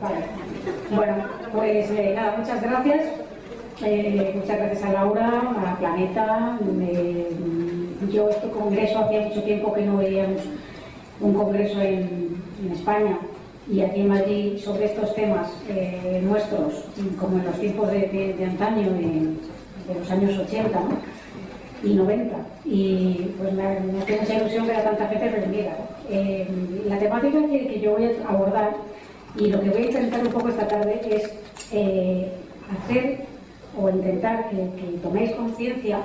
Vale. Bueno, pues nada, muchas gracias. Muchas gracias a Laura, a Planeta. Yo este congreso hacía mucho tiempo que no veíamos un congreso en España y aquí en Madrid sobre estos temas nuestros, como en los tiempos de antaño, de los años 80, ¿no? Y 90, y pues me hace mucha ilusión ver a tanta gente reunida, ¿no? La temática que yo voy a abordar y lo que voy a intentar un poco esta tarde es hacer o intentar que toméis conciencia,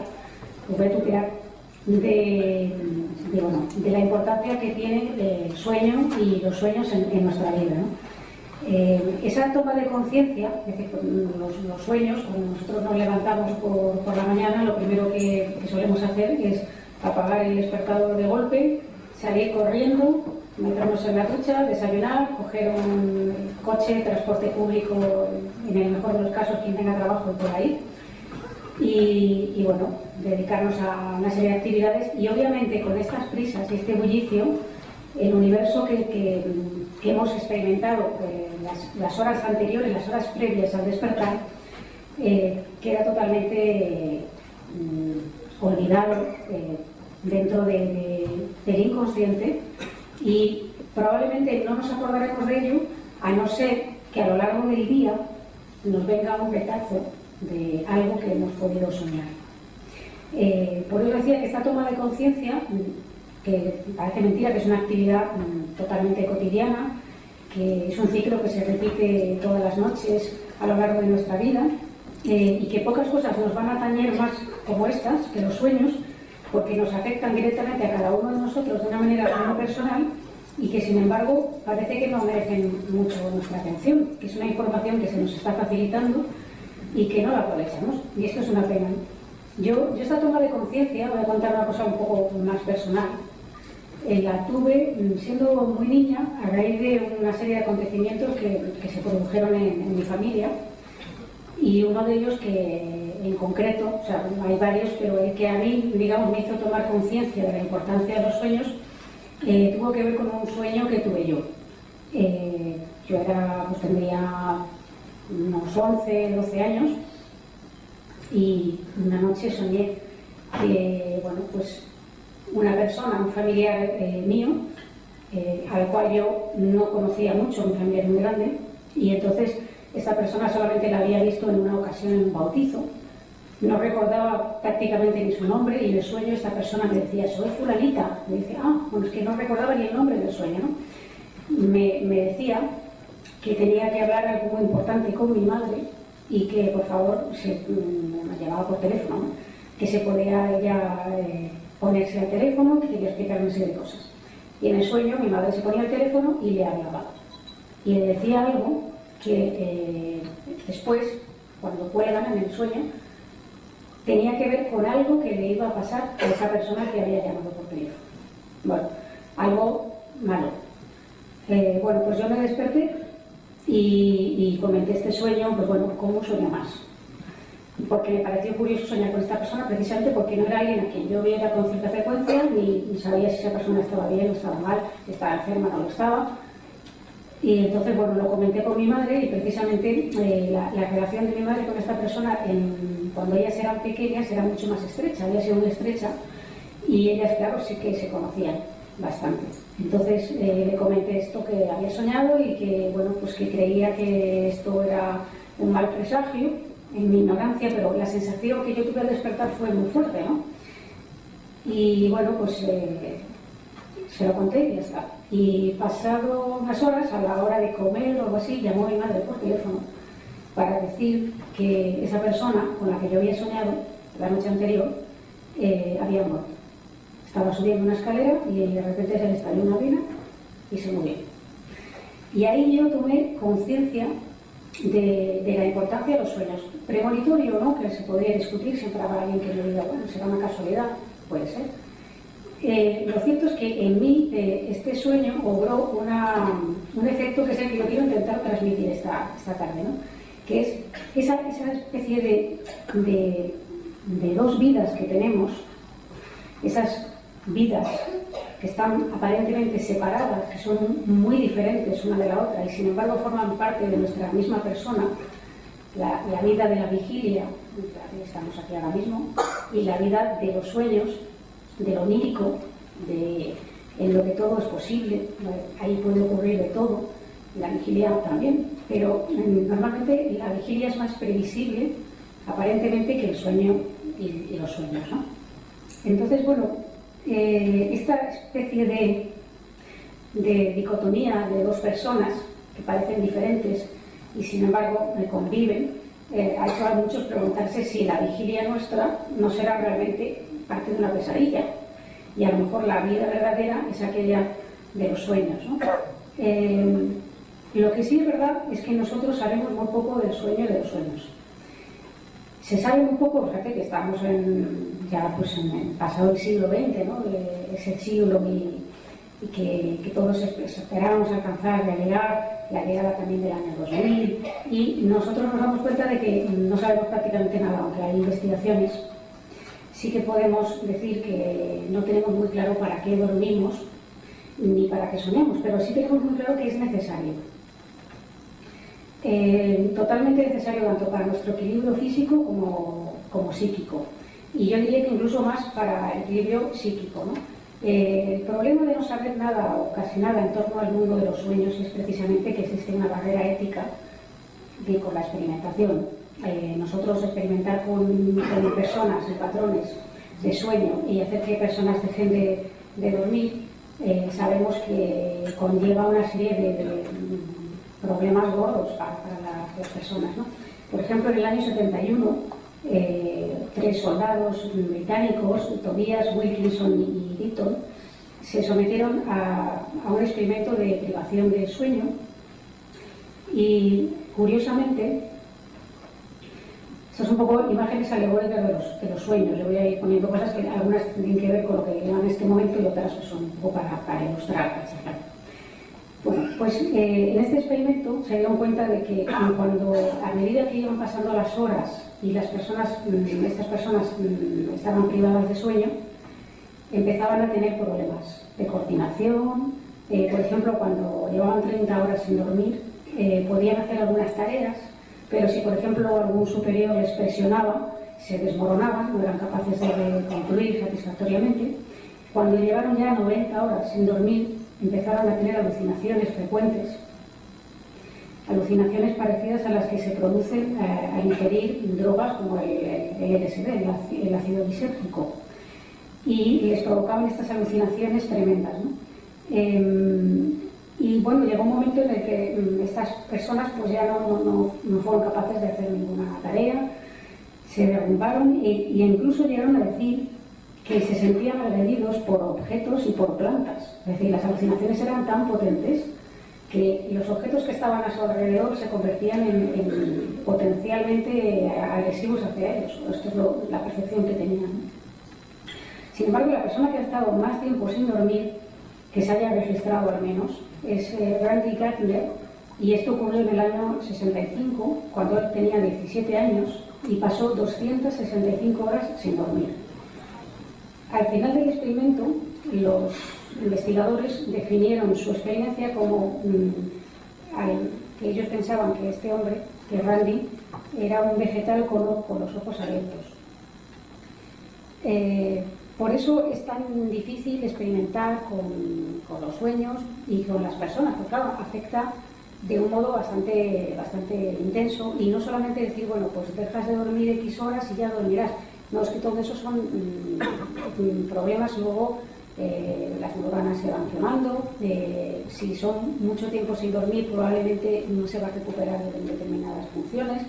os voy a tutear, de la importancia que tiene el sueño y los sueños en nuestra vida, ¿no? Esa toma de conciencia, es decir, los sueños, cuando nosotros nos levantamos por la mañana, lo primero que solemos hacer es apagar el despertador de golpe, salir corriendo, meternos en la ducha, desayunar, coger un coche, transporte público, en el mejor de los casos quien tenga trabajo por ahí, y bueno, dedicarnos a una serie de actividades. Y obviamente con estas prisas y este bullicio, el universo que hemos experimentado las horas anteriores, las horas previas al despertar, queda totalmente olvidado dentro del inconsciente, y probablemente no nos acordaremos de ello, a no ser que a lo largo del día nos venga un retazo de algo que hemos podido soñar. Por eso decía que esta toma de conciencia, que parece mentira, que es una actividad totalmente cotidiana, que es un ciclo que se repite todas las noches a lo largo de nuestra vida, y que pocas cosas nos van a atañer más como estas, que los sueños, porque nos afectan directamente a cada uno de nosotros de una manera muy personal, y que sin embargo parece que no merecen mucho nuestra atención, que es una información que se nos está facilitando y que no la aprovechamos, y esto es una pena. Yo esta toma de conciencia, voy a contar una cosa un poco más personal, la tuve siendo muy niña a raíz de una serie de acontecimientos que se produjeron en mi familia, y uno de ellos que en concreto, o sea, hay varios, pero el que a mí, digamos, me hizo tomar conciencia de la importancia de los sueños, tuvo que ver con un sueño que tuve yo. Yo tendría unos 11, 12 años, y una noche soñé que, pues una persona, un familiar mío, al cual yo no conocía mucho, mi familia es muy grande, y entonces esta persona solamente la había visto en una ocasión en un bautizo, no recordaba prácticamente ni su nombre, y en el sueño esta persona me decía: soy fulanita. Me dice: bueno, es que no recordaba ni el nombre del sueño, ¿no? Me decía que tenía que hablar algo muy importante con mi madre, y que por favor, me llamaba por teléfono, ¿no? Que se podía ella ponerse al teléfono, que quería explicarme una serie de cosas. Y en el sueño mi madre se ponía al teléfono y le hablaba, y le decía algo que después, cuando cuelgan en el sueño, tenía que ver con algo que le iba a pasar a esa persona que había llamado por teléfono. Bueno, algo malo. Pues yo me desperté y comenté este sueño, pues bueno, como un sueño más, porque me pareció curioso soñar con esta persona, precisamente porque no era alguien a quien yo viera con cierta frecuencia, ni sabía si esa persona estaba bien o estaba mal, si estaba enferma o no lo estaba. Y entonces, bueno, lo comenté con mi madre, y precisamente la relación de mi madre con esta persona cuando ellas eran pequeñas era mucho más estrecha, había sido muy estrecha, y ellas, claro, sí que se conocían bastante. Entonces le comenté esto que había soñado, y que, bueno, pues que creía que esto era un mal presagio, en mi ignorancia, pero la sensación que yo tuve al despertar fue muy fuerte, ¿no? Y bueno, pues se lo conté y ya está. Y pasado unas horas, a la hora de comer o algo así, llamó mi madre por teléfono para decir que esa persona con la que yo había soñado la noche anterior había muerto. Estaba subiendo una escalera y de repente se le estalló una vena y se murió. Y ahí yo tomé conciencia de la importancia de los sueños. Premonitorio, ¿no?, que se podría discutir, siempre habrá alguien que me diga: bueno, será una casualidad, puede ser. Lo cierto es que en mí este sueño obró un efecto que es el que yo quiero intentar transmitir esta tarde, ¿no? Que es esa especie de dos vidas que tenemos, esas vidas que están aparentemente separadas, que son muy diferentes una de la otra y sin embargo forman parte de nuestra misma persona, la vida de la vigilia, estamos aquí ahora mismo, y la vida de los sueños, de lo onírico, en lo que todo es posible, ahí puede ocurrir de todo, la vigilia también, pero normalmente la vigilia es más previsible aparentemente que el sueño y los sueños, ¿no? Entonces, bueno, esta especie de dicotomía de dos personas que parecen diferentes y sin embargo conviven, ha hecho a muchos preguntarse si la vigilia nuestra no será realmente parte de una pesadilla y a lo mejor la vida verdadera es aquella de los sueños, ¿no? Lo que sí es verdad es que nosotros sabemos muy poco del sueño y de los sueños. Se sabe muy poco, fíjate que estamos ya pues en el pasado del siglo XX, ¿no? Ese siglo y que todos esperábamos alcanzar la llegada también del año 2000, y nosotros nos damos cuenta de que no sabemos prácticamente nada, aunque hay investigaciones. Sí que podemos decir que no tenemos muy claro para qué dormimos ni para qué soñamos, pero sí tenemos muy claro que es necesario. Totalmente necesario tanto para nuestro equilibrio físico como psíquico, y yo diría que incluso más para el equilibrio psíquico, ¿no? El problema de no saber nada o casi nada en torno al mundo de los sueños es precisamente que existe una barrera ética con la experimentación. Nosotros experimentar con personas y patrones de sueño y hacer que personas dejen de dormir, sabemos que conlleva una serie de problemas gordos para las personas, ¿no? Por ejemplo, en el año 71, 3 soldados británicos, Tobias, Wilkinson y Deaton, se sometieron a un experimento de privación de sueño y, curiosamente, estas son un poco imágenes alegóricas de los sueños. Yo voy a ir poniendo cosas que algunas tienen que ver con lo que leo en este momento y otras son un poco para ilustrar, para charlar. Bueno, pues en este experimento se dieron cuenta de que cuando, a medida que iban pasando las horas y estas personas estaban privadas de sueño, empezaban a tener problemas de coordinación. Por ejemplo, cuando llevaban 30 horas sin dormir, podían hacer algunas tareas, pero si por ejemplo algún superior les presionaba, se desmoronaban, no eran capaces de concluir satisfactoriamente. Cuando llevaron ya 90 horas sin dormir, empezaron a tener alucinaciones frecuentes, alucinaciones parecidas a las que se producen al ingerir drogas como el LSD, el ácido lisérgico, y les provocaban estas alucinaciones tremendas, ¿no? Y bueno, llegó un momento en el que estas personas pues ya no fueron capaces de hacer ninguna tarea, se derrumbaron e incluso llegaron a decir que se sentían agredidos por objetos y por plantas. Es decir, las alucinaciones eran tan potentes que los objetos que estaban a su alrededor se convertían en potencialmente agresivos hacia ellos. Esto es la percepción que tenían. Sin embargo, la persona que ha estado más tiempo sin dormir, que se haya registrado al menos, es Randy Gardner, y esto ocurrió en el año 65, cuando él tenía 17 años y pasó 265 horas sin dormir. Al final del experimento, los investigadores definieron su experiencia como que ellos pensaban que este hombre, que Randy, era un vegetal con los ojos abiertos. Por eso es tan difícil experimentar con los sueños y con las personas, porque claro, afecta de un modo bastante intenso, y no solamente decir, bueno, pues dejas de dormir X horas y ya dormirás. No, es que todo eso son problemas. Luego las neuronas se van quemando, si son mucho tiempo sin dormir probablemente no se va a recuperar de determinadas funciones.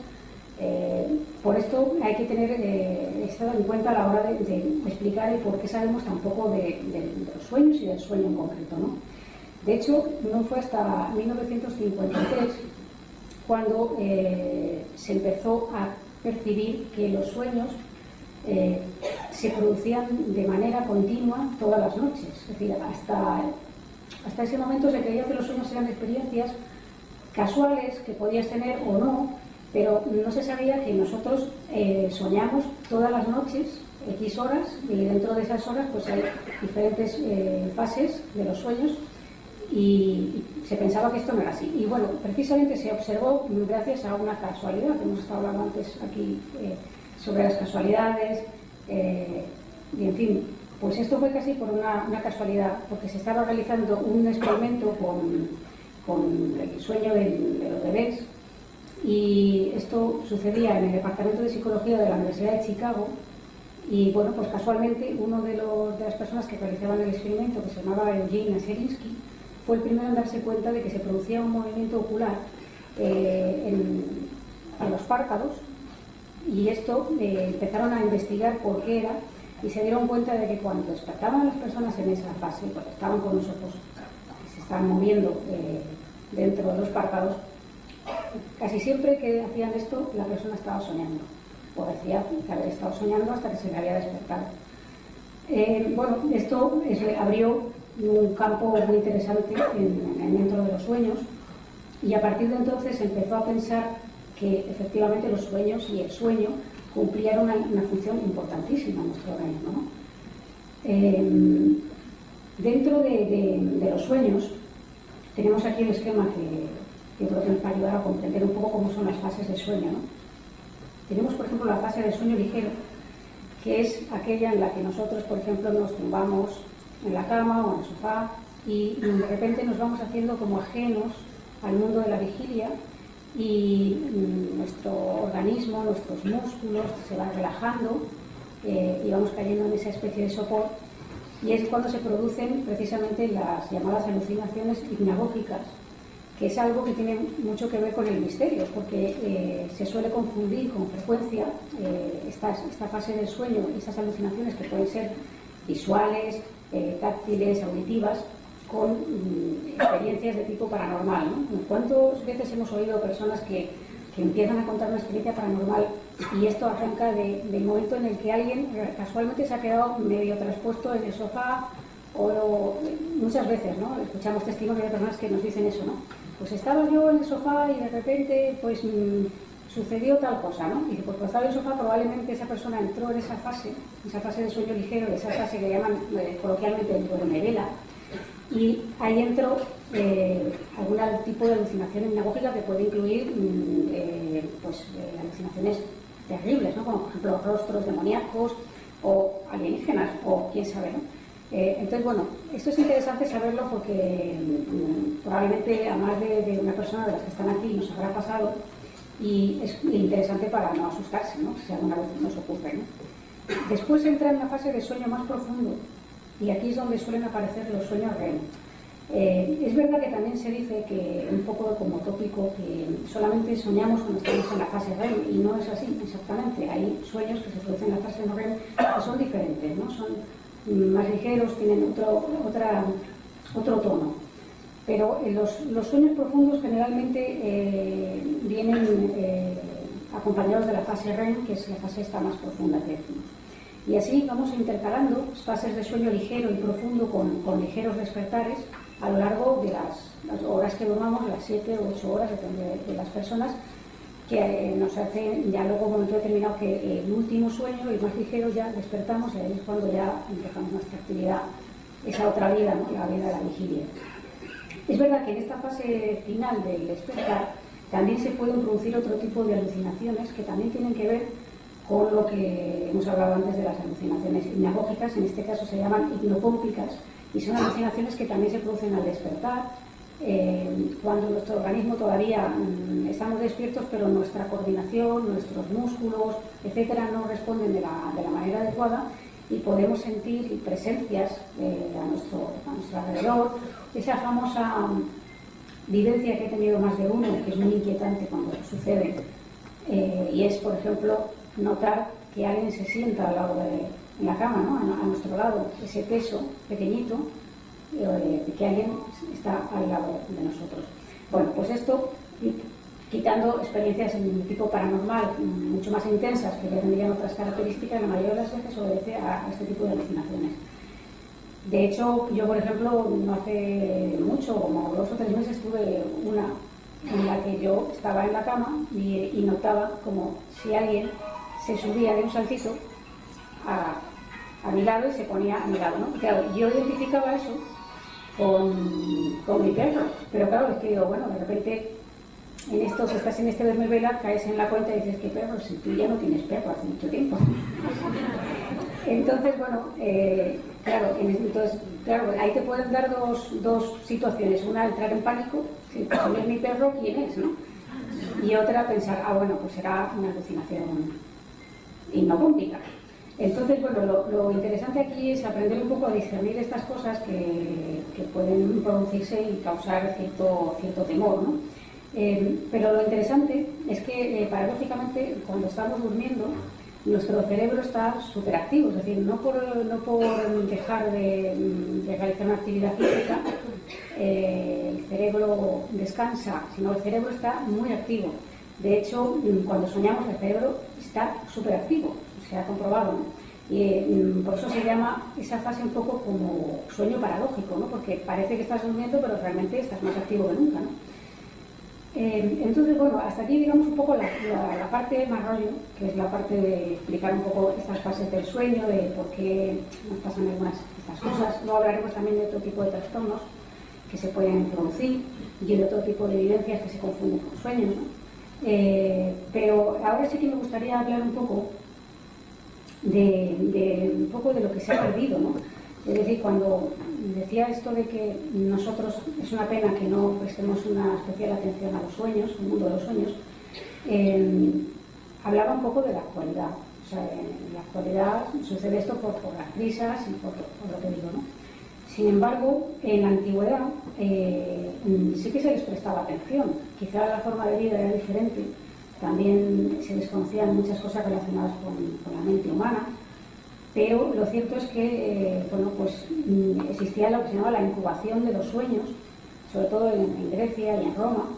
Por esto hay que tener esto en cuenta a la hora de explicar el por qué sabemos tan poco de los sueños y del sueño en concreto, ¿no? De hecho, no fue hasta 1953 cuando se empezó a percibir que los sueños se producían de manera continua todas las noches. Es decir, hasta ese momento se creía que los sueños eran experiencias casuales que podías tener o no, pero no se sabía que nosotros soñamos todas las noches X horas y dentro de esas horas pues hay diferentes fases de los sueños y se pensaba que esto no era así. Y bueno, precisamente se observó gracias a una casualidad, que hemos estado hablando antes aquí sobre las casualidades, y en fin, pues esto fue casi por una casualidad, porque se estaba realizando un experimento con el sueño de los bebés, y esto sucedía en el Departamento de Psicología de la Universidad de Chicago. Y bueno, pues casualmente uno de las personas que realizaban el experimento, que se llamaba Eugene Naserinsky, fue el primero en darse cuenta de que se producía un movimiento ocular en los párpados, y esto empezaron a investigar por qué era, y se dieron cuenta de que cuando despertaban las personas en esa fase, cuando estaban con los ojos que se estaban moviendo dentro de los párpados, casi siempre que hacían esto la persona estaba soñando, o decía que había estado soñando hasta que se le había despertado. Bueno, esto abrió un campo muy interesante dentro de los sueños, y a partir de entonces se empezó a pensar que efectivamente los sueños y el sueño cumplían una función importantísima en nuestro organismo, ¿no? Dentro de los sueños tenemos aquí un esquema que creo que nos va a ayudar a comprender un poco cómo son las fases de sueño, ¿no? Tenemos, por ejemplo, la fase de sueño ligero, que es aquella en la que nosotros, por ejemplo, nos tumbamos en la cama o en el sofá y de repente nos vamos haciendo como ajenos al mundo de la vigilia, y nuestro organismo, nuestros músculos se van relajando y vamos cayendo en esa especie de sopor, y es cuando se producen precisamente las llamadas alucinaciones hipnagógicas, que es algo que tiene mucho que ver con el misterio, porque se suele confundir con frecuencia esta fase del sueño, esas alucinaciones que pueden ser visuales, táctiles, auditivas, con experiencias de tipo paranormal, ¿no? ¿Cuántas veces hemos oído personas que empiezan a contar una experiencia paranormal y esto arranca del momento en el que alguien casualmente se ha quedado medio traspuesto en el sofá, o muchas veces, ¿no? Escuchamos testimonios de personas que nos dicen eso, ¿no? Pues estaba yo en el sofá y de repente pues sucedió tal cosa, ¿no? Y pues estaba en el sofá, probablemente esa persona entró en esa fase de sueño ligero, esa fase que llaman coloquialmente el duerme vela, y ahí entró algún tipo de alucinación hipnagógica que puede incluir alucinaciones terribles, ¿no? Como por ejemplo rostros demoníacos o alienígenas o quién sabe, ¿no? Entonces, bueno, esto es interesante saberlo porque probablemente a más de una persona de las que están aquí nos habrá pasado, y es interesante para no asustarse, ¿no? Si alguna vez nos ocurre, ¿no? Después entra en la fase de sueño más profundo, y aquí es donde suelen aparecer los sueños REM. Es verdad que también se dice que, un poco como tópico, que solamente soñamos cuando estamos en la fase REM, y no es así exactamente. Hay sueños que se producen en la fase no REM que son diferentes, ¿no? Son más ligeros, tienen otro tono. Pero los sueños profundos generalmente vienen acompañados de la fase REM, que es la fase esta más profunda que decimos. Y así vamos intercalando fases de sueño ligero y profundo con ligeros despertares a lo largo de las horas que dormamos, las 7 o 8 horas, depende de las personas, que nos hace ya luego, en un momento determinado, que el último sueño, el más ligero, ya despertamos, y ahí es cuando ya empezamos nuestra actividad, esa otra vida, ¿no? La vida de la vigilia. Es verdad que en esta fase final del despertar también se pueden producir otro tipo de alucinaciones que también tienen que ver con lo que hemos hablado antes de las alucinaciones hipnagógicas. En este caso se llaman hipnopómpicas, y son alucinaciones que también se producen al despertar, cuando nuestro organismo todavía estamos despiertos, pero nuestra coordinación, nuestros músculos, etcétera, no responden de la manera adecuada, y podemos sentir presencias a nuestro alrededor. Esa famosa vivencia que he tenido más de uno, que es muy inquietante cuando sucede, y es, por ejemplo, notar que alguien se sienta al lado en la cama, ¿no? A nuestro lado, ese peso pequeñito de que alguien está al lado de nosotros. Bueno, pues esto, quitando experiencias de tipo paranormal mucho más intensas, que ya tendrían otras características, la mayoría de las veces obedece a este tipo de alucinaciones. De hecho, yo, por ejemplo, no hace mucho, como 2 o 3 meses, tuve una en la que yo estaba en la cama y notaba como si alguien se subía de un saltito a mi lado y se ponía a mi lado, ¿no? Y claro, yo identificaba eso con mi perro, pero claro, es que digo, bueno, de repente en esto, que estás en este vermevela, caes en la cuenta y dices, ¿qué perro? Si tú ya no tienes perro hace mucho tiempo. Entonces, bueno, claro, ahí te pueden dar dos situaciones. Una, entrar en pánico, si no es mi perro, ¿quién es, no? Y otra, pensar, bueno, pues será una alucinación hipnopómpica. Entonces, bueno, lo interesante aquí es aprender un poco a discernir estas cosas que pueden producirse y causar cierto temor, ¿no? Pero lo interesante es que, paradójicamente, cuando estamos durmiendo, nuestro cerebro está súper activo, es decir, no por dejar de realizar una actividad física, el cerebro descansa, sino el cerebro está muy activo. De hecho, cuando soñamos, el cerebro está súper activo, se ha comprobado, ¿no? Y por eso se llama esa fase un poco como sueño paradójico, ¿no? Porque parece que estás durmiendo, pero realmente estás más activo que nunca, ¿no? Entonces, bueno, hasta aquí digamos un poco la parte más rollo, que es la parte de explicar un poco estas fases del sueño, de por qué nos pasan algunas estas cosas. Luego hablaremos también de otro tipo de trastornos que se pueden producir y de otro tipo de evidencias que se confunden con sueños, ¿no? Pero ahora sí que me gustaría hablar un poco de lo que se ha perdido, ¿no? Es decir, cuando decía esto de que nosotros, es una pena que no prestemos una especial atención a los sueños, al mundo de los sueños, hablaba un poco de la actualidad. O sea, en la actualidad sucede esto por las prisas y por lo que digo, ¿no? Sin embargo, en la antigüedad sí que se les prestaba atención. Quizá la forma de vida era diferente. También se desconocían muchas cosas relacionadas con la mente humana. Pero lo cierto es que existía lo que se llama la incubación de los sueños, sobre todo en Grecia y en Roma.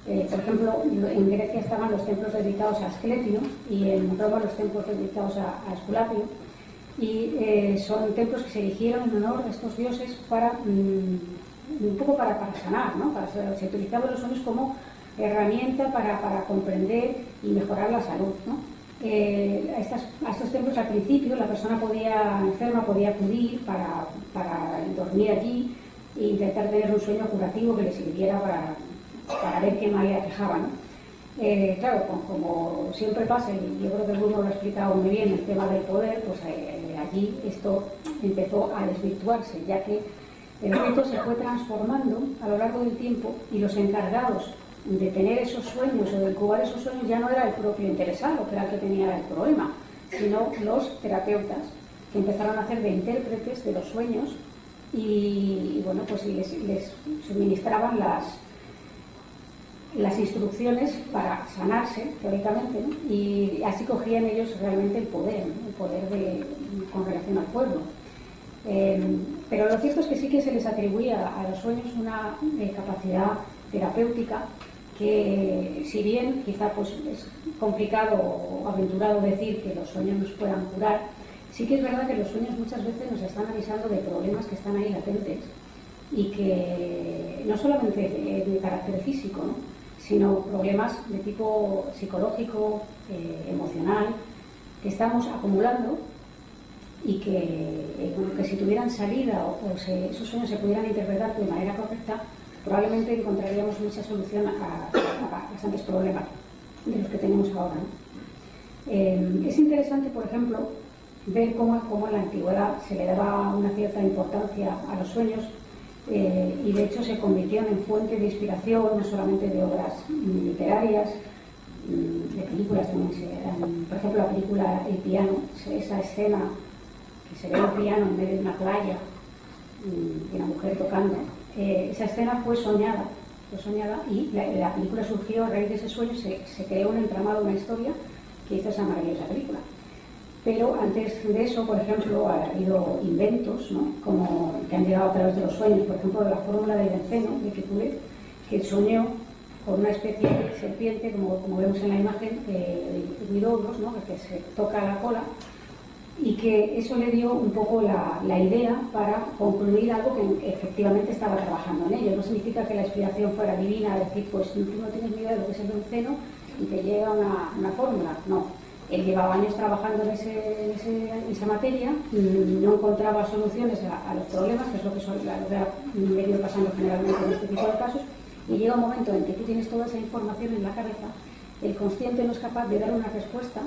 Por ejemplo, en Grecia estaban los templos dedicados a Asclepio y en Roma los templos dedicados a Esculapio. Y son templos que se erigieron en honor a estos dioses para un poco para sanar, ¿no? Se utilizaban los sueños como herramienta para comprender y mejorar la salud, ¿no? A estos templos al principio la persona enferma podía acudir para dormir allí e intentar tener un sueño curativo que le sirviera para ver qué mal le aquejaba, ¿no? Claro, como siempre pasa, y yo creo que Bruno lo ha explicado muy bien, el tema del poder, pues allí esto empezó a desvirtuarse, ya que el rito se fue transformando a lo largo del tiempo y los encargados de tener esos sueños o de incubar esos sueños ya no era el propio interesado, que era el que tenía el problema, sino los terapeutas, que empezaron a hacer de intérpretes de los sueños y bueno, pues les suministraban las instrucciones para sanarse teóricamente, ¿no? Y así cogían ellos realmente el poder, ¿no? Con relación al pueblo. Pero lo cierto es que sí que se les atribuía a los sueños una capacidad terapéutica que, si bien quizá pues es complicado o aventurado decir que los sueños nos puedan curar, sí que es verdad que los sueños muchas veces nos están avisando de problemas que están ahí latentes y que no solamente de carácter físico, ¿no? Sino problemas de tipo psicológico, emocional, que estamos acumulando y que si tuvieran salida o esos sueños se pudieran interpretar de manera correcta, probablemente encontraríamos mucha solución a bastantes problemas de los que tenemos ahora, ¿no? Es interesante, por ejemplo, ver cómo en la antigüedad se le daba una cierta importancia a los sueños y de hecho se convirtieron en fuente de inspiración no solamente de obras literarias, de películas también. Por ejemplo, la película El piano, esa escena que se ve un piano en medio de una playa y una mujer tocando, esa escena fue soñada y la película surgió a raíz de ese sueño, se creó un entramado, una historia que hizo esa maravillosa película. Pero antes de eso, por ejemplo, ha habido inventos, ¿no? Como que han llegado a través de los sueños, por ejemplo, la fórmula de benceno de Kekulé, que soñó con una especie de serpiente, como vemos en la imagen, de Huidobros, ¿no? Que se toca la cola, y que eso le dio un poco la idea para concluir algo que efectivamente estaba trabajando en ello. No significa que la inspiración fuera divina, decir, pues tú no tienes ni idea de lo que es el benceno y te llega una fórmula, no. Él llevaba años trabajando en esa materia, no encontraba soluciones a los problemas, que es lo que ha venido pasando generalmente en este tipo de casos, y llega un momento en que tú tienes toda esa información en la cabeza, el consciente no es capaz de dar una respuesta,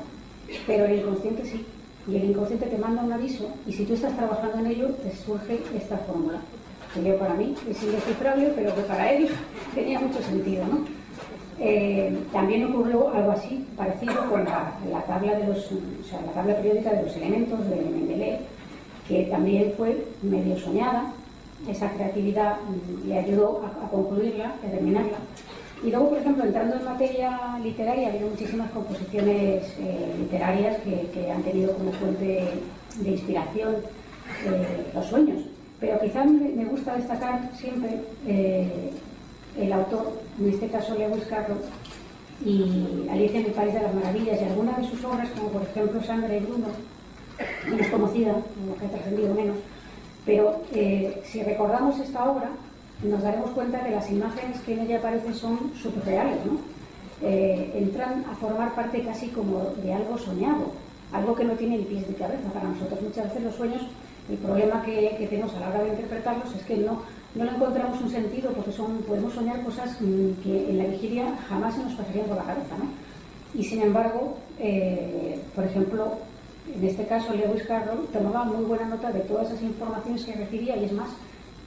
pero el inconsciente sí. Y el inconsciente te manda un aviso, y si tú estás trabajando en ello, te surge esta fórmula, que yo para mí es indescifrable, pero que para él tenía mucho sentido, ¿no? También ocurrió algo así, parecido con la tabla la tabla periódica de los elementos de Mendeleev, que también fue medio soñada. Esa creatividad le ayudó a concluirla, a terminarla. Y luego, por ejemplo, entrando en materia literaria, ha habido muchísimas composiciones literarias que han tenido como fuente de inspiración los sueños. Pero quizá me gusta destacar siempre el autor, en este caso Lewis Carroll, y Alicia en el País de las Maravillas, y algunas de sus obras, como por ejemplo Sandra y Bruno, menos conocida, que ha trascendido menos, pero si recordamos esta obra, nos daremos cuenta que las imágenes que en ella aparecen son surreales, ¿no? Entran a formar parte casi como de algo soñado, algo que no tiene ni pies ni cabeza. Para nosotros muchas veces los sueños, el problema que tenemos a la hora de interpretarlos es que no le encontramos un sentido, porque podemos soñar cosas que en la vigilia jamás se nos pasarían por la cabeza, ¿no? Y sin embargo, por ejemplo, en este caso Lewis Carroll tomaba muy buena nota de todas esas informaciones que recibía, y es más,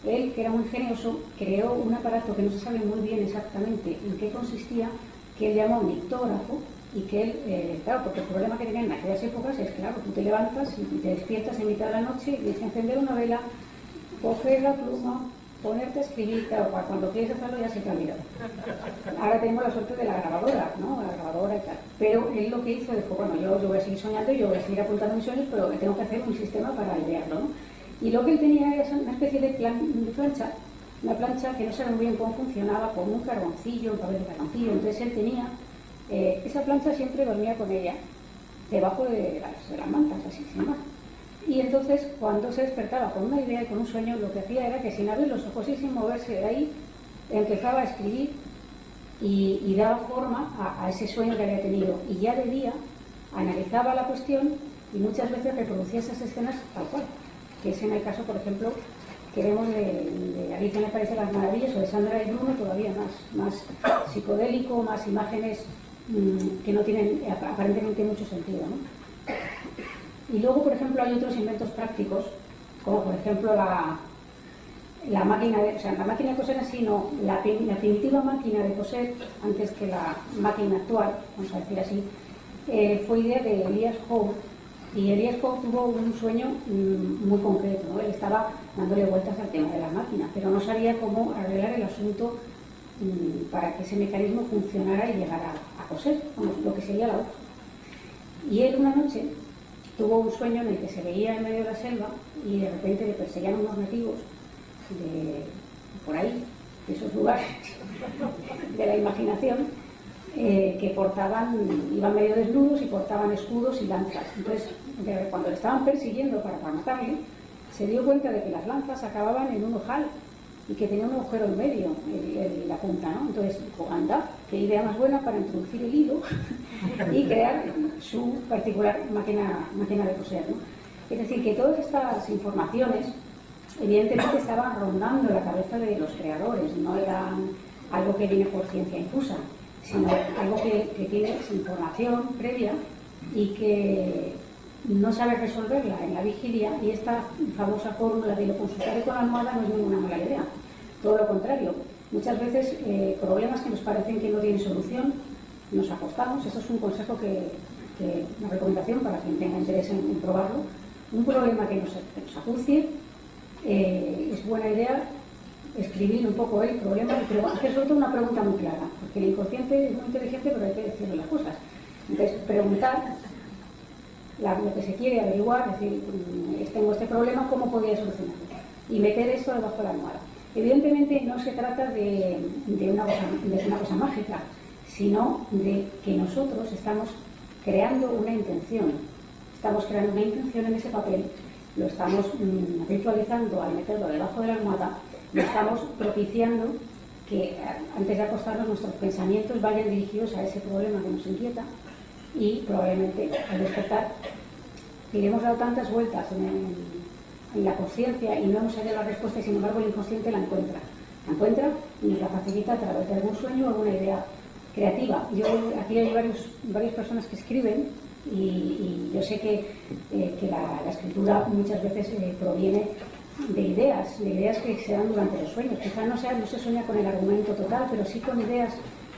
él, que era muy ingenioso, creó un aparato que no se sabe muy bien exactamente en qué consistía, que él llamó nictógrafo, y que él, claro, porque el problema que tenían en aquellas épocas es, claro, tú te levantas y te despiertas en mitad de la noche y tienes que encender una vela, coger la pluma, ponerte a escribir, claro, cuando quieres hacerlo ya se te ha olvidado. Ahora tenemos la suerte de la grabadora, ¿no? La grabadora y tal. Pero él lo que hizo dijo, bueno, yo voy a seguir soñando, yo voy a seguir apuntando mis sueños, pero tengo que hacer un sistema para idearlo, ¿no? Y lo que él tenía era una especie de plancha, una plancha que no sabía muy bien cómo funcionaba, con un carboncillo, un papel de carboncillo. Entonces él tenía esa plancha, siempre dormía con ella debajo de las mantas, así, sin más. Y entonces, cuando se despertaba con una idea y con un sueño, lo que hacía era que, sin abrir los ojos y sin moverse de ahí, empezaba a escribir y daba forma a ese sueño que había tenido. Y ya de día analizaba la cuestión y muchas veces reproducía esas escenas tal cual, que es en el caso, por ejemplo, que vemos de Alicia en el País de las Maravillas, o de Sandra y Bruno, todavía más psicodélico, más imágenes que no tienen aparentemente mucho sentido, ¿no? Y luego, por ejemplo, hay otros inventos prácticos, como por ejemplo la máquina de coser en sí, no, la primitiva máquina de coser, antes que la máquina actual, vamos a decir así, fue idea de Elias Howe. Y Elias Howe tuvo un sueño muy concreto, ¿no? Él estaba dándole vueltas al tema de la máquina, pero no sabía cómo arreglar el asunto para que ese mecanismo funcionara y llegara a coser, lo que sería la hoja. Y él una noche tuvo un sueño en el que se veía en medio de la selva y de repente le perseguían unos nativos por ahí, de esos lugares de la imaginación, que iban medio desnudos y portaban escudos y lanzas. Entonces, cuando le estaban persiguiendo para matarle, se dio cuenta de que las lanzas acababan en un ojal y que tenía un agujero en medio, la punta, ¿no? Entonces dijo, anda, qué idea más buena para introducir el hilo y crear su particular máquina de coser, ¿no? Es decir, que todas estas informaciones evidentemente estaban rondando la cabeza de los creadores, no eran algo que viene por ciencia infusa, sino algo que tiene información previa y que no sabe resolverla en la vigilia, y esta famosa fórmula de lo consultaré con la almohada no es ninguna mala idea, todo lo contrario. Muchas veces problemas que nos parecen que no tienen solución, nos acostamos, eso es un consejo una recomendación para quien tenga interés en probarlo. Un problema que nos acucie, es buena idea escribir un poco el problema, pero hacer sobre todo una pregunta muy clara, porque el inconsciente es muy inteligente, pero hay que decirle las cosas. Entonces, preguntar lo que se quiere averiguar, es decir, tengo este problema, ¿cómo podría solucionarlo? Y meter eso debajo de la almohada. Evidentemente no se trata de una cosa mágica, sino de que nosotros estamos creando una intención. Estamos creando una intención en ese papel, lo estamos ritualizando al meterlo debajo de la almohada, y estamos propiciando que antes de acostarnos nuestros pensamientos vayan dirigidos a ese problema que nos inquieta, y probablemente al despertar le hemos dado tantas vueltas en la conciencia y no hemos hallado la respuesta, y sin embargo el inconsciente la encuentra y nos la facilita a través de algún sueño o alguna idea creativa. Aquí hay varias personas que escriben y yo sé que la escritura muchas veces proviene de ideas que se dan durante los sueños. Quizá no se sueña con el argumento total, pero sí con ideas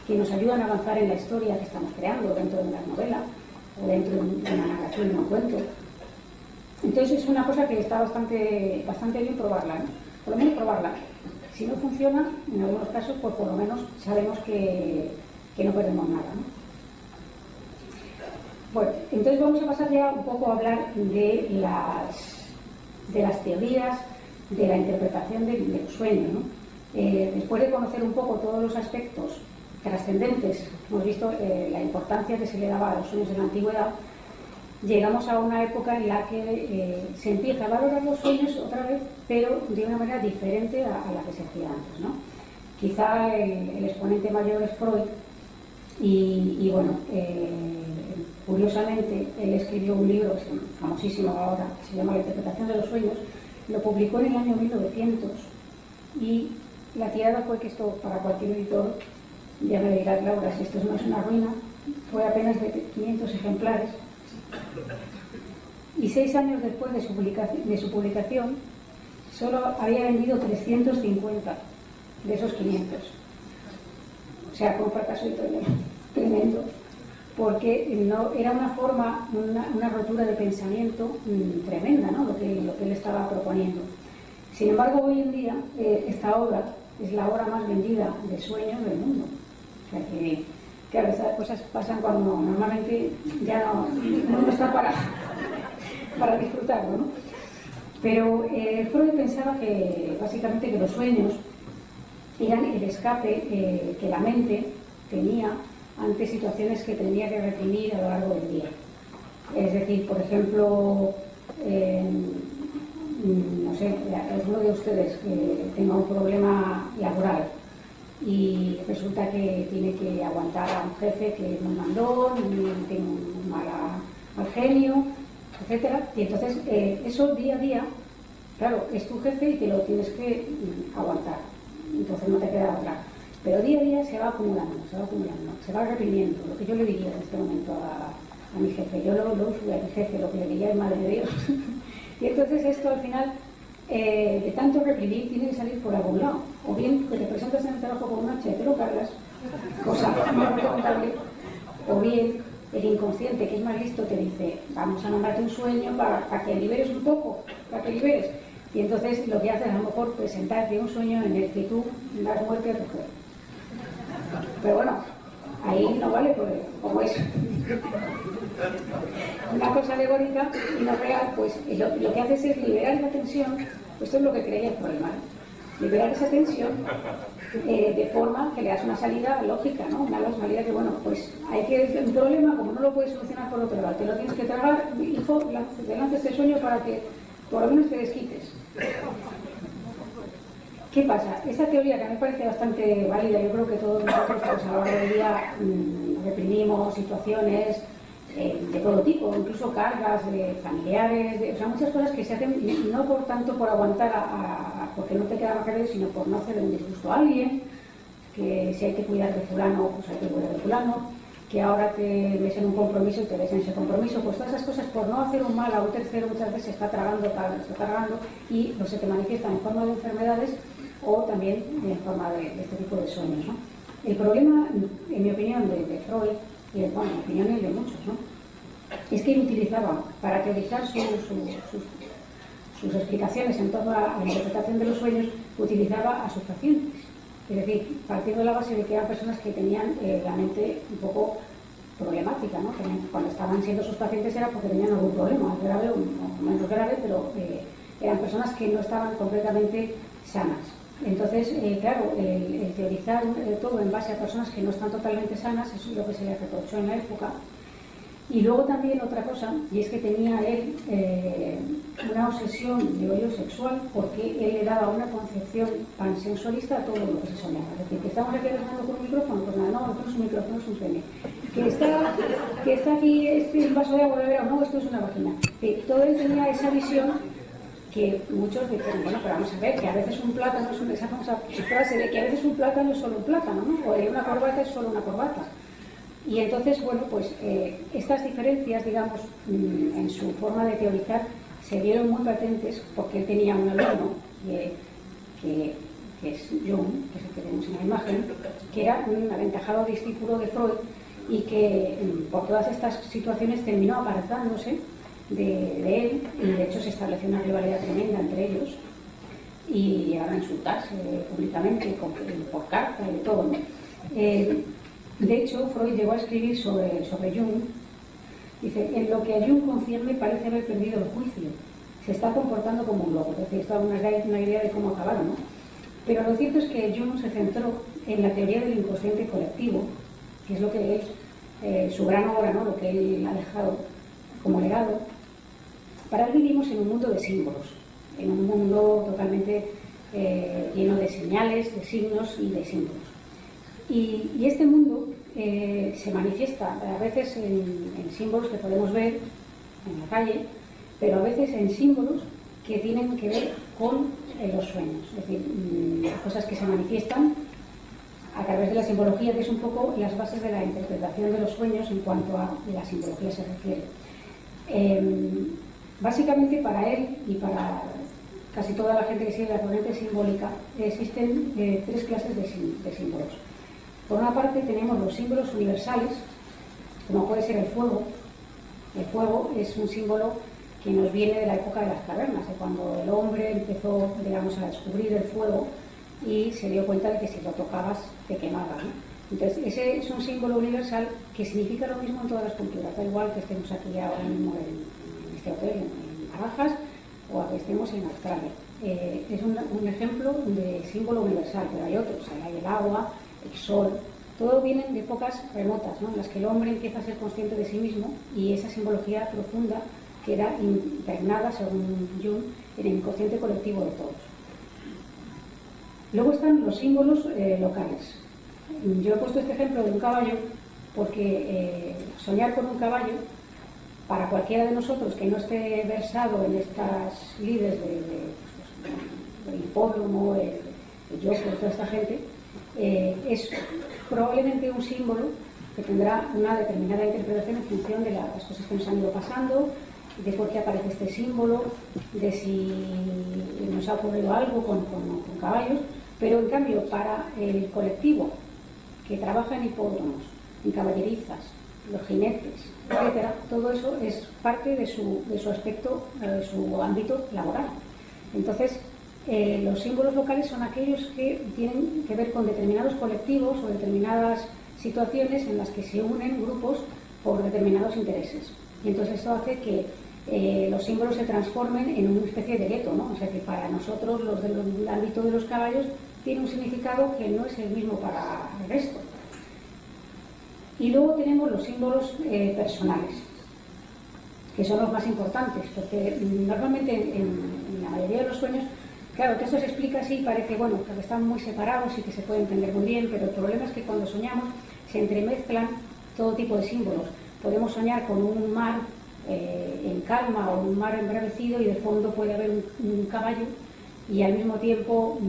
que nos ayudan a avanzar en la historia que estamos creando dentro de una novela o dentro de una narración de un cuento. Entonces es una cosa que está bastante bien probarla, ¿no? Por lo menos probarla. Si no funciona, en algunos casos, pues por lo menos sabemos que no perdemos nada, ¿no? Bueno, entonces vamos a pasar ya un poco a hablar de las teorías de la interpretación del sueño, ¿no? Después de conocer un poco todos los aspectos trascendentes, hemos visto la importancia que se le daba a los sueños en la antigüedad, llegamos a una época en la que se empieza a valorar los sueños otra vez, pero de una manera diferente a la que se hacía antes, ¿no? Quizá el exponente mayor es Freud, y bueno, curiosamente él escribió un libro famosísimo ahora que se llama La interpretación de los sueños. Lo publicó en el año 1900 y la tirada fue, que esto para cualquier editor, ya me dirás, Laura, si esto no es una ruina, fue apenas de 500 ejemplares, y 6 años después de su publicación solo había vendido 350 de esos 500. O sea, fue un fracaso editorial tremendo, porque no era una forma, una rotura de pensamiento tremenda, ¿no? Lo que él estaba proponiendo. Sin embargo, hoy en día esta obra es la obra más vendida de sueños del mundo. O sea que, claro, estas cosas pasan cuando normalmente ya no está para disfrutarlo, ¿no? Pero Freud pensaba que básicamente que los sueños eran el escape que la mente tenía ante situaciones que tenía que reprimir a lo largo del día. Es decir, por ejemplo, no sé, alguno de ustedes que tenga un problema laboral y resulta que tiene que aguantar a un jefe que es muy mandón, tiene un mal genio, etcétera, y entonces eso día a día, claro, es tu jefe y te lo tienes que aguantar, entonces no te queda otra. Pero día a día se va acumulando, se va reprimiendo. Lo que yo le diría en este momento a mi jefe, yo lo uso a mi jefe, lo que le diría es madre de Dios. Y entonces esto al final, de tanto reprimir, tiene que salir por algún lado. O bien que te presentas en el trabajo con un hacha y te lo cargas, cosa no recomendable, o bien el inconsciente, que es más listo, te dice, vamos a nombrarte un sueño para que liberes un poco, para que liberes. Y entonces lo que haces es a lo mejor presentarte un sueño en el que tú das muerte a tu jefe. Pero bueno, ahí no vale, porque como es una cosa alegórica y no real, pues lo que haces es liberar esa tensión. Esto es lo que creía el problema, ¿no? Liberar esa tensión de forma que le das una salida lógica, ¿no? Una salida que, bueno, pues hay que un problema, como no lo puedes solucionar por otro lado, te lo tienes que tragar, hijo, delante este sueño para que por lo menos te desquites. ¿Qué pasa? Esa teoría, que a mí me parece bastante válida, yo creo que todos nosotros pues, a lo largo del día reprimimos situaciones de todo tipo, incluso cargas familiares, o sea, muchas cosas que se hacen no por tanto por aguantar porque no te queda más remedio, sino por no hacer un disgusto a alguien, que si hay que cuidar de fulano, pues hay que cuidar de fulano, que ahora te ves en un compromiso y te ves en ese compromiso, pues todas esas cosas por no hacer un mal a un tercero muchas veces se está tragando y pues se te manifiestan en forma de enfermedades o también en forma de este tipo de sueños, ¿no? El problema, en mi opinión, de Freud, y bueno, en opinión de muchos, ¿no?, es que él utilizaba, para teorizar sus explicaciones en torno a la interpretación de los sueños, utilizaba a sus pacientes. Es decir, partiendo de la base de que eran personas que tenían la mente un poco problemática, ¿no? Que cuando estaban siendo sus pacientes era porque tenían algún problema, grave o menos grave, pero eran personas que no estaban completamente sanas. Entonces, claro, el teorizar todo en base a personas que no están totalmente sanas, eso es lo que se le reprochó en la época. Y luego también otra cosa, y es que tenía él una obsesión de hoyo sexual, porque él le daba una concepción pansensualista a todo lo que se soñaba. Es decir, que estamos aquí hablando con un micrófono, pues nada, no, esto no es un micrófono, es un pene. Que está aquí un vaso de agua, no, esto es una vagina. Todo él tenía esa visión que muchos dicen, bueno, pero vamos a ver, que a veces un plátano es esa famosa frase de que a veces un plátano es solo un plátano, ¿no? O de una corbata es solo una corbata. Y entonces, bueno, pues estas diferencias, digamos, en su forma de teorizar, se vieron muy patentes porque él tenía un alumno que es Jung, que es el que tenemos en la imagen, que era un aventajado discípulo de Freud y que por todas estas situaciones terminó apartándose de él, y de hecho se estableció una rivalidad tremenda entre ellos y llegaron a insultarse públicamente por carta y todo, ¿no? De hecho, Freud llegó a escribir sobre Jung. Dice, en lo que a Jung concierne parece haber perdido el juicio, se está comportando como un loco. Es decir, esto es una idea de cómo acabaron, ¿no? Pero lo cierto es que Jung se centró en la teoría del inconsciente colectivo, que es lo que es su gran obra, ¿no? Lo que él ha dejado como legado. Para él vivimos en un mundo de símbolos, en un mundo totalmente lleno de señales, de signos y de símbolos. Y este mundo se manifiesta a veces en símbolos que podemos ver en la calle, pero a veces en símbolos que tienen que ver con los sueños, es decir, cosas que se manifiestan a través de la simbología, que es un poco las bases de la interpretación de los sueños en cuanto a la simbología se refiere. Básicamente para él y para casi toda la gente que sigue la corriente simbólica existen tres clases de símbolos. Por una parte tenemos los símbolos universales, como puede ser el fuego. El fuego es un símbolo que nos viene de la época de las cavernas, de cuando el hombre empezó, digamos, a descubrir el fuego y se dio cuenta de que si lo tocabas te quemaba, ¿no? Entonces ese es un símbolo universal que significa lo mismo en todas las culturas, da igual que estemos aquí ahora mismo en este hotel, en Barajas, o que estemos en Australia. Es un ejemplo de símbolo universal, pero hay otros, hay el agua, el sol, todo vienen de épocas remotas, ¿no? En las que el hombre empieza a ser consciente de sí mismo y esa simbología profunda queda impregnada, según Jung, en el inconsciente colectivo de todos. Luego están los símbolos locales. Yo he puesto este ejemplo de un caballo porque soñar con un caballo, para cualquiera de nosotros que no esté versado en estas lides del hipódromo, el jockey, toda esta gente, es probablemente un símbolo que tendrá una determinada interpretación en función de las cosas que nos han ido pasando, de por qué aparece este símbolo, de si nos ha ocurrido algo con caballos, pero en cambio para el colectivo que trabaja en hipódromos, en caballerizas, los jinetes, etcétera, todo eso es parte de su aspecto, de su ámbito laboral. Entonces, los símbolos locales son aquellos que tienen que ver con determinados colectivos o determinadas situaciones en las que se unen grupos por determinados intereses. Y entonces esto hace que los símbolos se transformen en una especie de gueto, ¿no? O sea que para nosotros, los del ámbito de los caballos, tiene un significado que no es el mismo para el resto. Y luego tenemos los símbolos personales, que son los más importantes, porque normalmente en la mayoría de los sueños, claro, que esto se explica así, parece, bueno, que están muy separados y que se puede entender muy bien, pero el problema es que cuando soñamos se entremezclan todo tipo de símbolos. Podemos soñar con un mar en calma o un mar embravecido y de fondo puede haber un caballo, y al mismo tiempo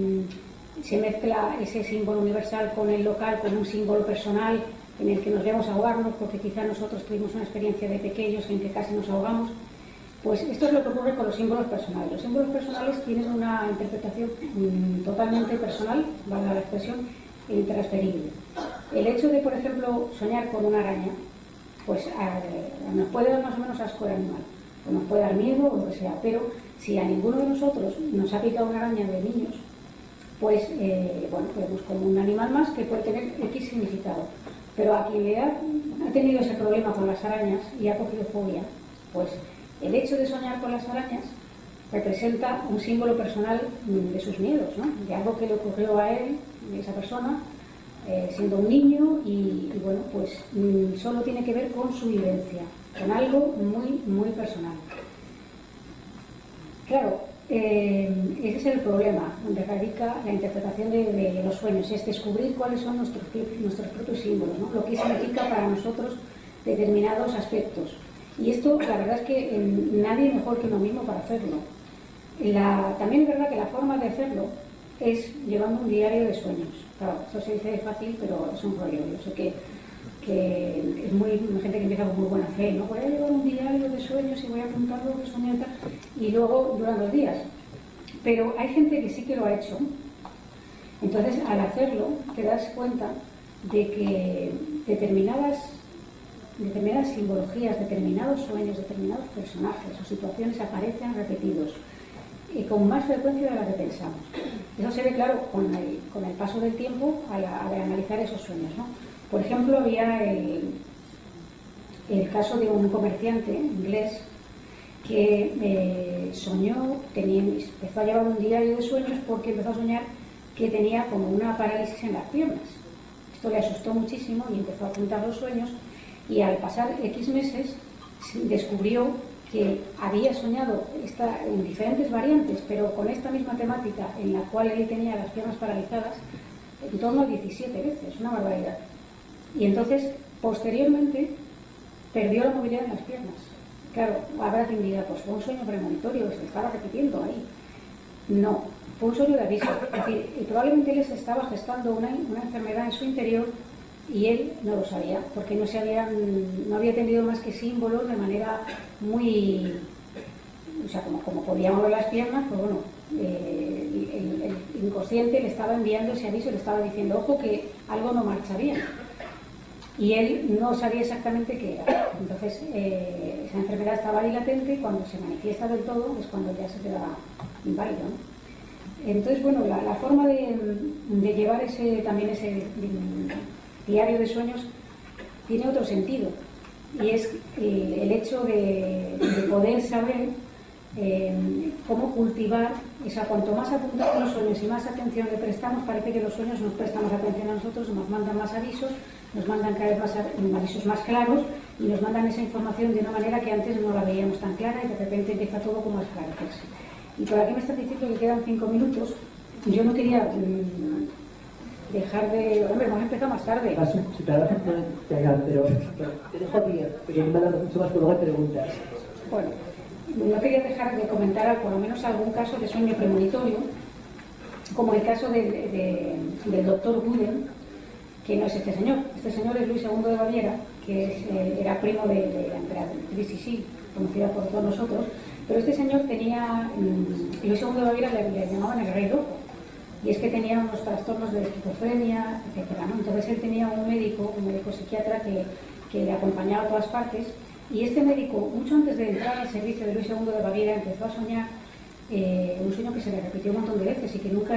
se mezcla ese símbolo universal con el local, con un símbolo personal en el que nos vemos ahogarnos porque quizá nosotros tuvimos una experiencia de pequeños en que casi nos ahogamos. Pues esto es lo que ocurre con los símbolos personales. Los símbolos personales tienen una interpretación totalmente personal, valga la expresión, e intransferible. El hecho de, por ejemplo, soñar con una araña, pues nos puede dar más o menos asco el animal, o nos puede dar miedo o lo que sea, pero si a ninguno de nosotros nos ha picado una araña de niños, pues bueno, vemos como un animal más que puede tener X significado. Pero a quien le ha tenido ese problema con las arañas y ha cogido fobia, pues el hecho de soñar con las arañas representa un símbolo personal de sus miedos, ¿no? De algo que le ocurrió a él, a esa persona, siendo un niño y bueno, pues solo tiene que ver con su vivencia, con algo muy, muy personal. Claro, ese es el problema donde radica la interpretación de los sueños, es descubrir cuáles son nuestros propios símbolos, ¿no? Lo que significa para nosotros determinados aspectos. Y esto, la verdad es que nadie mejor que uno mismo para hacerlo. También es verdad que la forma de hacerlo es llevando un diario de sueños. Claro, esto se dice fácil, pero es un rollo. Yo sé que es muy gente que empieza con muy buena fe, ¿no? Voy a llevar un diario de sueños y voy a apuntar lo que sueño y luego duran 2 días. Pero hay gente que sí que lo ha hecho. Entonces, al hacerlo, te das cuenta de que determinadas simbologías, determinados sueños, determinados personajes o situaciones aparecen repetidos con más frecuencia de la que pensamos. Eso se ve claro con el paso del tiempo al analizar esos sueños, ¿no? Por ejemplo, había el caso de un comerciante inglés que empezó a llevar un diario de sueños porque empezó a soñar que tenía como una parálisis en las piernas. Esto le asustó muchísimo y empezó a apuntar los sueños, y al pasar X meses descubrió que había soñado en diferentes variantes, pero con esta misma temática en la cual él tenía las piernas paralizadas en torno a 17 veces, una barbaridad. Y entonces, posteriormente, perdió la movilidad en las piernas. Claro, habrá quien diga, pues fue un sueño premonitorio, se estaba repitiendo ahí. No, fue un sueño de aviso. Es decir, probablemente él se estaba gestando una enfermedad en su interior y él no lo sabía, porque no había tenido más que símbolos de manera muy, o sea, como podía mover las piernas, pues bueno, el inconsciente le estaba enviando ese aviso, le estaba diciendo, ojo, que algo no marcha bien. Y él no sabía exactamente qué era. Entonces, esa enfermedad estaba ahí latente, y cuando se manifiesta del todo es cuando ya se queda inválido, ¿no? Entonces, bueno, la forma de llevar también ese diario de sueños tiene otro sentido, y es el hecho de poder saber cómo cultivar, o sea, cuanto más apuntamos los sueños y más atención le prestamos, parece que los sueños nos prestan más atención a nosotros, nos mandan más avisos, nos mandan cada vez más avisos más claros y nos mandan esa información de una manera que antes no la veíamos tan clara, y de repente empieza todo como a esclarecerse. Y por aquí me estás diciendo que quedan 5 minutos. Yo no quería dejar de... Hombre, hemos empezado más tarde. Si te agarras, pero te dejo aquí, porque me ha dado mucho más, pero luego hay preguntas. Bueno, no quería dejar de comentar por lo menos algún caso de sueño premonitorio, como el caso del doctor Guden, que no es este señor. Este señor es Luis II de Baviera, que era primo de la emperatriz Sisi, conocida por todos nosotros, pero este señor tenía, Luis II de Baviera le llamaban el rey loco, y es que tenía unos trastornos de esquizofrenia, etcétera, ¿no? Entonces él tenía un médico psiquiatra que le acompañaba a todas partes, y este médico, mucho antes de entrar al servicio de Luis II de Baviera, empezó a soñar un sueño que se le repitió un montón de veces y que nunca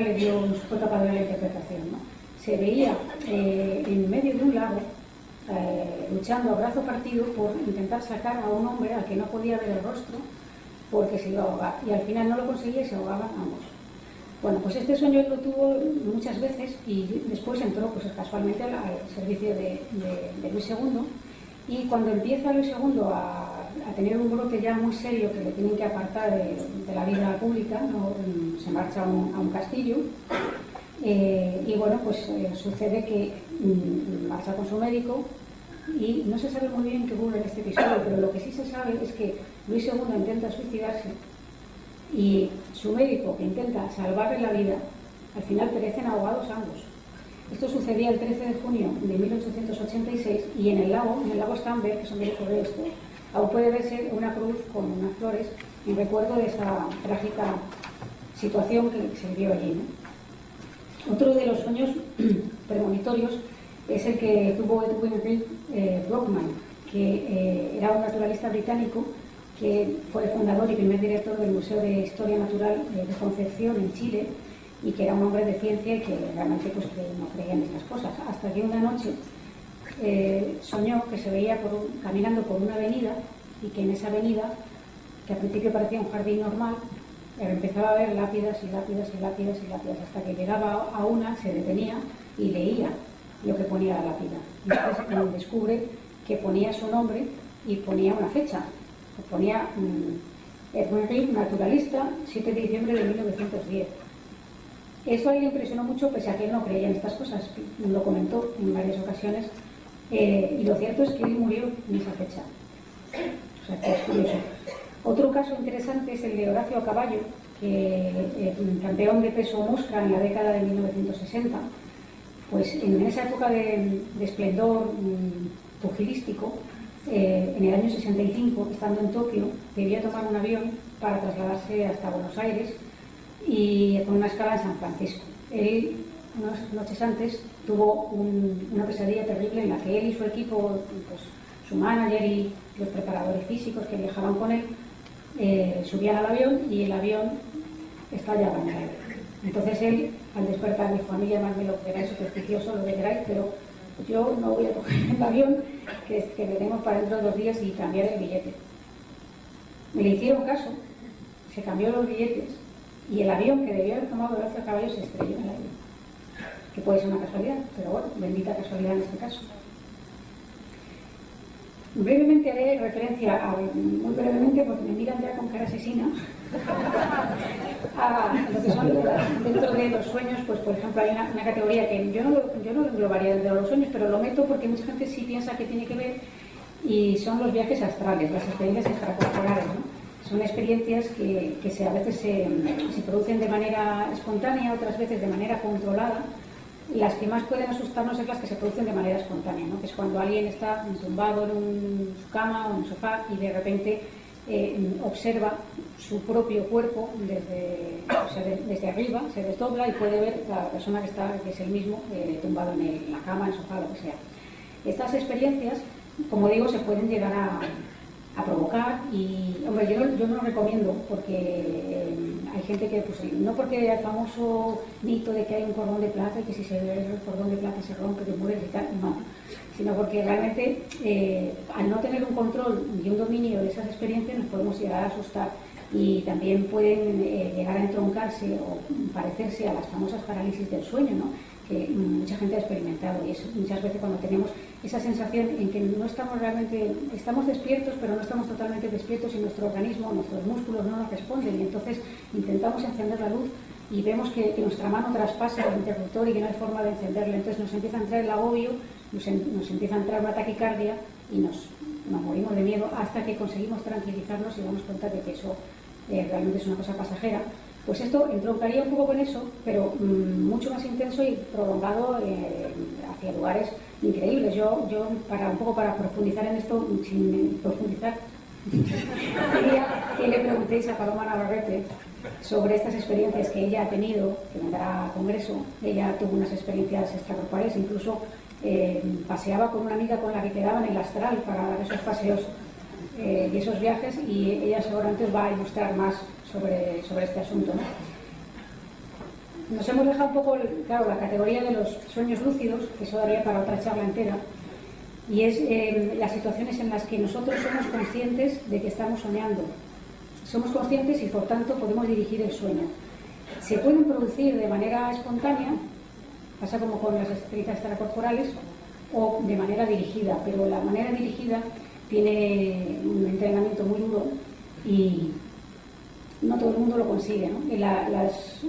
fue capaz de dar la interpretación, ¿no? Se veía en medio de un lago luchando a brazo partido por intentar sacar a un hombre al que no podía ver el rostro porque se iba a ahogar, y al final no lo conseguía y se ahogaban ambos. Bueno, pues este sueño él lo tuvo muchas veces, y después entró pues casualmente al servicio de Luis II, y cuando empieza Luis II a tener un brote ya muy serio que le tienen que apartar de la vida pública, ¿no? Se marcha a un castillo. Y bueno, pues sucede que marcha con su médico, y no se sabe muy bien qué ocurre en este episodio, pero lo que sí se sabe es que Luis II intenta suicidarse y su médico, que intenta salvarle la vida, al final perecen ahogados ambos. Esto sucedía el 13 de junio de 1886, y en el lago Starnberg, que es donde ocurre esto, aún puede verse una cruz con unas flores en recuerdo de esa trágica situación que se vivió allí, ¿no? Otro de los sueños premonitorios es el que tuvo Edwin Brockman, que era un naturalista británico que fue fundador y primer director del Museo de Historia Natural de Concepción en Chile, y que era un hombre de ciencia y que realmente pues, no creía en estas cosas, hasta que una noche soñó que se veía caminando por una avenida, y que en esa avenida, que al principio parecía un jardín normal, empezaba a ver lápidas y lápidas y lápidas y lápidas, hasta que llegaba a una, se detenía y leía lo que ponía la lápida. Entonces descubre que ponía su nombre y ponía una fecha. Ponía Edwin Reed, naturalista, 7 de diciembre de 1910. Eso a él le impresionó mucho, pese a que él no creía en estas cosas. Lo comentó en varias ocasiones. Y lo cierto es que él murió en esa fecha. O sea, que es curioso. Otro caso interesante es el de Horacio Caballo, que campeón de peso mosca en la década de 1960, pues en esa época de esplendor pugilístico, en el año 65, estando en Tokio, debía tomar un avión para trasladarse hasta Buenos Aires y con una escala en San Francisco. Él, unas noches antes, tuvo una pesadilla terrible en la que él y su equipo, pues, su manager y los preparadores físicos que viajaban con él, subían al avión y el avión estallaba en el aire. Entonces él, al despertar, dijo: a mí llamadme lo que queráis, supersticioso, lo que queráis, pero yo no voy a coger el avión, que me tengo para dentro de 2 días y cambiar el billete. Me le hicieron caso, se cambió los billetes y el avión que debía haber tomado Horacio Caballo se estrelló en el aire. Que puede ser una casualidad, pero bueno, bendita casualidad en este caso. Brevemente haré referencia, muy brevemente, porque me miran ya con cara asesina, a lo que son dentro de los sueños. Pues por ejemplo hay una categoría que yo no lo englobaría dentro de los sueños, pero lo meto porque mucha gente sí piensa que tiene que ver, y son los viajes astrales, las experiencias extracorporales, ¿no? Son experiencias que a veces se producen de manera espontánea, otras veces de manera controlada. Las que más pueden asustarnos es las que se producen de manera espontánea, ¿no? Que es cuando alguien está tumbado en su cama o en un sofá y de repente observa su propio cuerpo desde arriba, se desdobla y puede ver la persona que es el mismo, tumbado en la cama, en el sofá, lo que sea. Estas experiencias, como digo, se pueden llegar a provocar y, hombre, yo no lo recomiendo porque hay gente que, pues, no porque el famoso mito de que hay un cordón de plata y que si se ve el cordón de plata se rompe, te mueres y tal, no, sino porque realmente al no tener un control y un dominio de esas experiencias nos podemos llegar a asustar y también pueden llegar a entroncarse o parecerse a las famosas parálisis del sueño, ¿no? Que mucha gente ha experimentado, y es muchas veces cuando tenemos esa sensación en que no estamos realmente, estamos despiertos pero no estamos totalmente despiertos y nuestro organismo, nuestros músculos no nos responden, y entonces intentamos encender la luz y vemos que nuestra mano traspasa el interruptor y que no hay forma de encenderlo, entonces nos empieza a entrar el agobio, nos empieza a entrar una taquicardia y nos morimos de miedo hasta que conseguimos tranquilizarnos y damos cuenta de que eso realmente es una cosa pasajera. Pues esto entroncaría un poco con eso, pero mucho más intenso y prolongado hacia lugares increíbles. Yo para profundizar en esto, sin profundizar, quería que le preguntéis a Paloma Navarrete sobre estas experiencias que ella ha tenido, que vendrá a congreso. Ella tuvo unas experiencias extracorporales, incluso paseaba con una amiga con la que quedaba en el astral para dar esos paseos y esos viajes, y ella seguramente os va a ilustrar más sobre este asunto, ¿no? Nos hemos dejado un poco, claro, la categoría de los sueños lúcidos, que eso daría para otra charla entera, y es las situaciones en las que nosotros somos conscientes de que estamos soñando. Somos conscientes y por tanto podemos dirigir el sueño. Se pueden producir de manera espontánea, pasa como con las experiencias extracorporales, o de manera dirigida, pero la manera dirigida tiene un entrenamiento muy duro y no todo el mundo lo consigue, ¿no?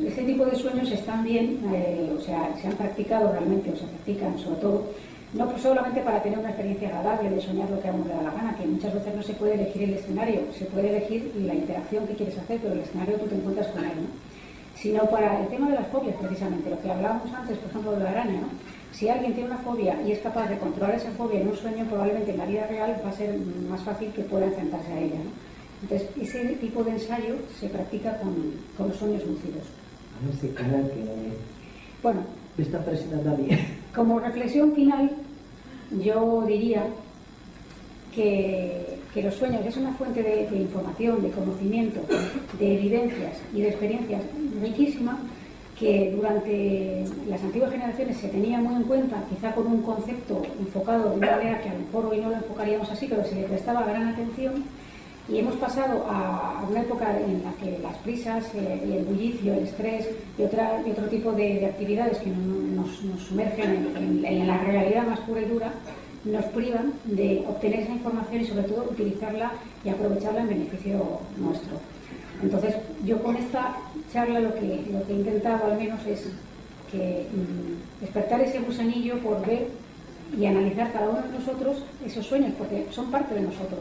Ese tipo de sueños están bien, o sea, se han practicado realmente, o se practican sobre todo, no solamente para tener una experiencia agradable de soñar lo que a uno le da la gana, que muchas veces no se puede elegir el escenario, se puede elegir la interacción que quieres hacer, pero el escenario tú te encuentras con él, ¿no? Sino para el tema de las fobias, precisamente, lo que hablábamos antes, por ejemplo, de la araña, ¿no? Si alguien tiene una fobia y es capaz de controlar esa fobia en un sueño, probablemente en la vida real va a ser más fácil que pueda enfrentarse a ella, ¿no? Entonces, ese tipo de ensayo se practica con los sueños lúcidos. A ver si cara que... Bueno, me está presionando a mí. Como reflexión final, yo diría que los sueños es una fuente de información, de conocimiento, de evidencias y de experiencias riquísima, que durante las antiguas generaciones se tenía muy en cuenta, quizá con un concepto enfocado de una manera que a lo mejor hoy no lo enfocaríamos así, pero se le prestaba gran atención, Y hemos pasado a una época en la que las prisas y el bullicio, el estrés y otro tipo de actividades que nos sumergen en la realidad más pura y dura, nos privan de obtener esa información y sobre todo utilizarla y aprovecharla en beneficio nuestro. Entonces, yo con esta charla lo que he intentado al menos es que despertar ese gusanillo por ver y analizar cada uno de nosotros esos sueños, porque son parte de nosotros.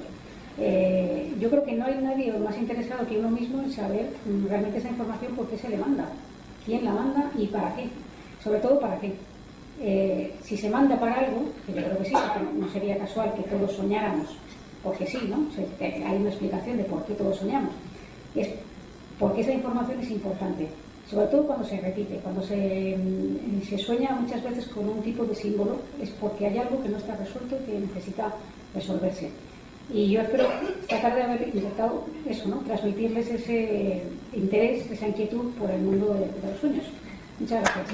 Yo creo que no hay nadie más interesado que uno mismo en saber realmente esa información, por qué se le manda, quién la manda y para qué, sobre todo para qué. Si se manda para algo, que yo creo que sí, porque no sería casual que todos soñáramos, porque sí, ¿no? Hay una explicación de por qué todos soñamos. Es porque esa información es importante, sobre todo cuando se repite, cuando se sueña muchas veces con un tipo de símbolo, es porque hay algo que no está resuelto y que necesita resolverse. Y yo espero esta tarde haber intentado eso, ¿no? Transmitirles ese interés, esa inquietud por el mundo de los sueños. Muchas gracias.